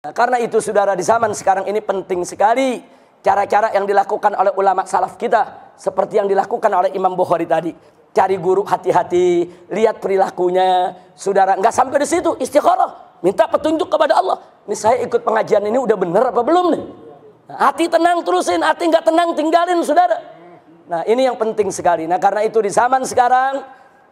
Nah, karena itu saudara, di zaman sekarang ini penting sekali cara-cara yang dilakukan oleh ulama salaf kita, seperti yang dilakukan oleh Imam Bukhari tadi. Cari guru, hati-hati, lihat perilakunya. Saudara, nggak sampai di situ, istikharah, minta petunjuk kepada Allah. Ini saya ikut pengajian ini udah bener apa belum nih? Nah, hati tenang terusin, hati nggak tenang tinggalin saudara. Nah, ini yang penting sekali. Nah, karena itu di zaman sekarang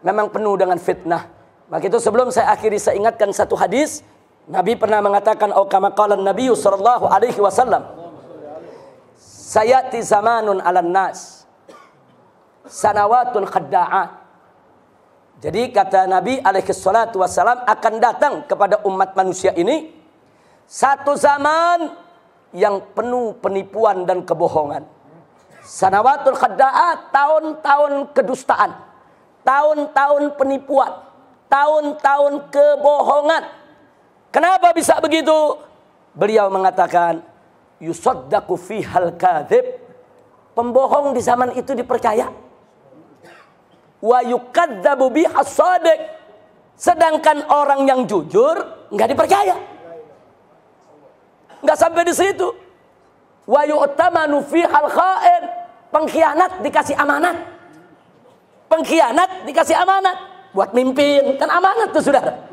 memang penuh dengan fitnah. Maka itu sebelum saya akhiri, saya ingatkan satu hadis. Nabi pernah mengatakan, "Au kama qala Nabi sallallahu alaihi wasallam, sayati zamanun 'alan nas sanawatun khadda'at." Jadi kata Nabi alaihi salatu wasallam, akan datang kepada umat manusia ini satu zaman yang penuh penipuan dan kebohongan. Sanawatul khadda'at, tahun-tahun kedustaan, tahun-tahun penipuan, tahun-tahun kebohongan. Kenapa bisa begitu? Beliau mengatakan, yusaddaqu fihal kadzib. Pembohong di zaman itu dipercaya. Wa yukadzabu bihas shadiq. Sedangkan orang yang jujur nggak dipercaya. Nggak sampai di situ. Wa yu'tamanu fihal kha'in. Pengkhianat dikasih amanat. Pengkhianat dikasih amanat buat mimpin, kan amanat tuh saudara.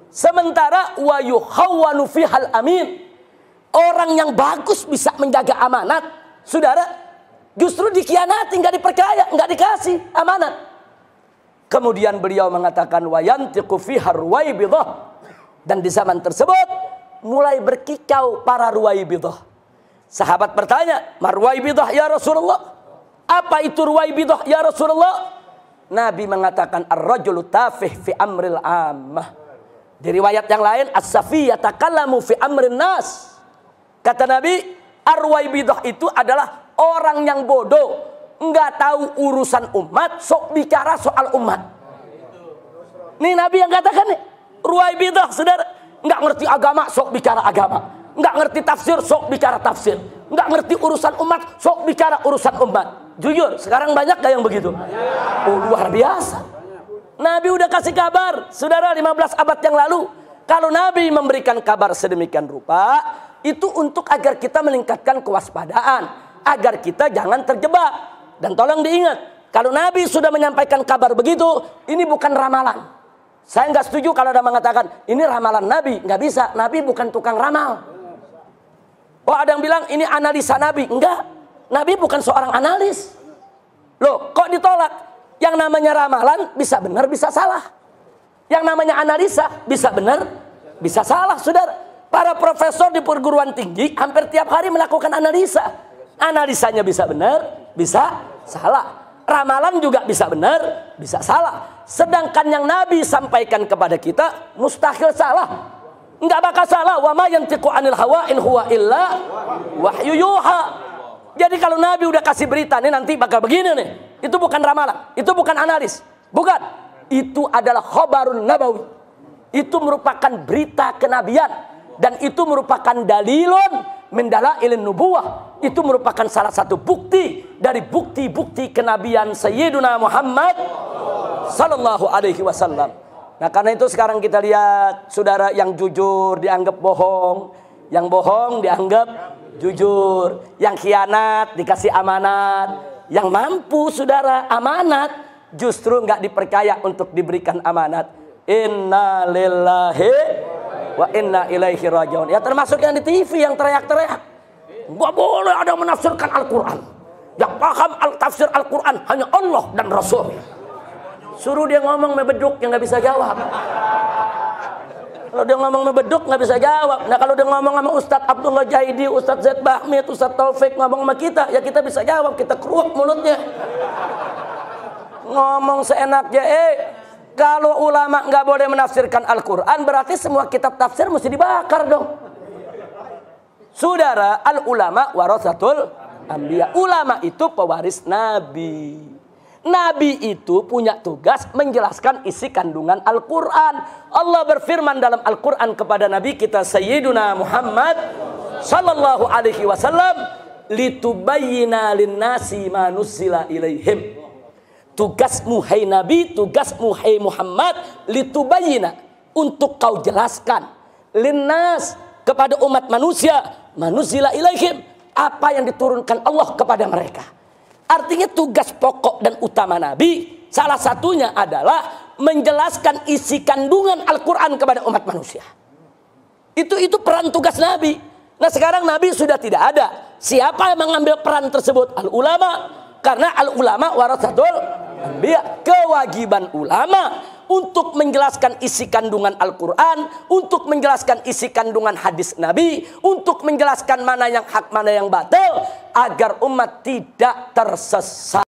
Sementara wa yukhawwanu fihal amin. Orang yang bagus bisa menjaga amanat, saudara, justru dikhianati, nggak dipercaya, nggak dikasih amanat. Kemudian beliau mengatakan wa yantiqu fiha ruwaibidah. Dan di zaman tersebut mulai berkicau para ruwaibidah. Sahabat bertanya, "Ma ruwaibidah ya Rasulullah?" Apa itu ruwaibidah ya Rasulullah? Nabi mengatakan, "Ar-rajulu tafih fi amril ammah." Di riwayat yang lain, as-safi yatakallamu fi amrin nas. Kata Nabi, ar-ruwaibidah itu adalah orang yang bodoh, enggak tahu urusan umat, sok bicara soal umat. Nih Nabi yang katakan nih, ruwaibidah saudara, enggak ngerti agama, sok bicara agama. Enggak ngerti tafsir, sok bicara tafsir. Enggak ngerti urusan umat, sok bicara urusan umat. Jujur, sekarang banyak gak yang begitu? Oh, luar biasa. Nabi udah kasih kabar, saudara, 15 abad yang lalu. Kalau Nabi memberikan kabar sedemikian rupa, itu untuk agar kita meningkatkan kewaspadaan, agar kita jangan terjebak. Dan tolong diingat, kalau Nabi sudah menyampaikan kabar begitu, ini bukan ramalan. Saya nggak setuju kalau ada mengatakan ini ramalan Nabi, nggak bisa. Nabi bukan tukang ramal. Oh, ada yang bilang ini analisa Nabi, enggak. Nabi bukan seorang analis. Loh, kok ditolak? Yang namanya ramalan bisa benar, bisa salah. Yang namanya analisa bisa benar, bisa salah, saudara. Para profesor di perguruan tinggi hampir tiap hari melakukan analisa. Analisanya bisa benar, bisa salah. Ramalan juga bisa benar, bisa salah. Sedangkan yang Nabi sampaikan kepada kita mustahil salah. Enggak bakal salah. Wa ma yantiqu anil hawa in huwa illa wahyu yuha. Jadi kalau Nabi udah kasih berita nih nanti bakal begini nih, itu bukan ramalan, itu bukan analis, bukan. Itu adalah khobarun nabawi. Itu merupakan berita kenabian dan itu merupakan dalilun min dalailin nubuwah. Itu merupakan salah satu bukti dari bukti-bukti kenabian Sayyiduna Muhammad sallallahu alaihi wasallam. Nah, karena itu sekarang kita lihat saudara, yang jujur dianggap bohong, yang bohong dianggap jujur, yang khianat dikasih amanat, yang mampu saudara amanat justru nggak dipercaya untuk diberikan amanat. Inna lillahi wa inna ilaihi rajiun. Ya termasuk yang di TV yang teriak-teriak, nggak boleh ada menafsirkan Al-Quran. Yang paham tafsir Al-Quran hanya Allah dan Rasul. Suruh dia ngomong mebeduk yang nggak bisa jawab. Kalau dia ngomong mebeduk nggak bisa jawab. Nah kalau dia ngomong sama Ustadz Abdullah Jaidi, Ustadz Zaid Bahmid, Ustadz Taufik ngomong sama kita, ya kita bisa jawab, kita keruak mulutnya. Ngomong seenaknya. Kalau ulama nggak boleh menafsirkan Al-Quran, berarti semua kitab tafsir mesti dibakar dong. Saudara, al-ulama warasatul anbiya. Ulama itu pewaris Nabi. Nabi itu punya tugas menjelaskan isi kandungan Al-Quran. Allah berfirman dalam Al-Quran kepada Nabi kita Sayyiduna Muhammad sallallahu alaihi wasallam, litubayyina linnasi ma nuzzila ilaihim. Tugasmu hai Nabi, tugasmu hai Muhammad, litubayyina, untuk kau jelaskan linnas, kepada umat manusia, manuzila ilaihim, apa yang diturunkan Allah kepada mereka. Artinya tugas pokok dan utama Nabi salah satunya adalah menjelaskan isi kandungan Al-Quran kepada umat manusia. Itu peran tugas Nabi. Nah sekarang Nabi sudah tidak ada. Siapa yang mengambil peran tersebut? Al-ulama. Karena al-ulama warasatul anbiya. Kewajiban ulama untuk menjelaskan isi kandungan Al-Quran, untuk menjelaskan isi kandungan hadis Nabi, untuk menjelaskan mana yang hak, mana yang batil, agar umat tidak tersesat.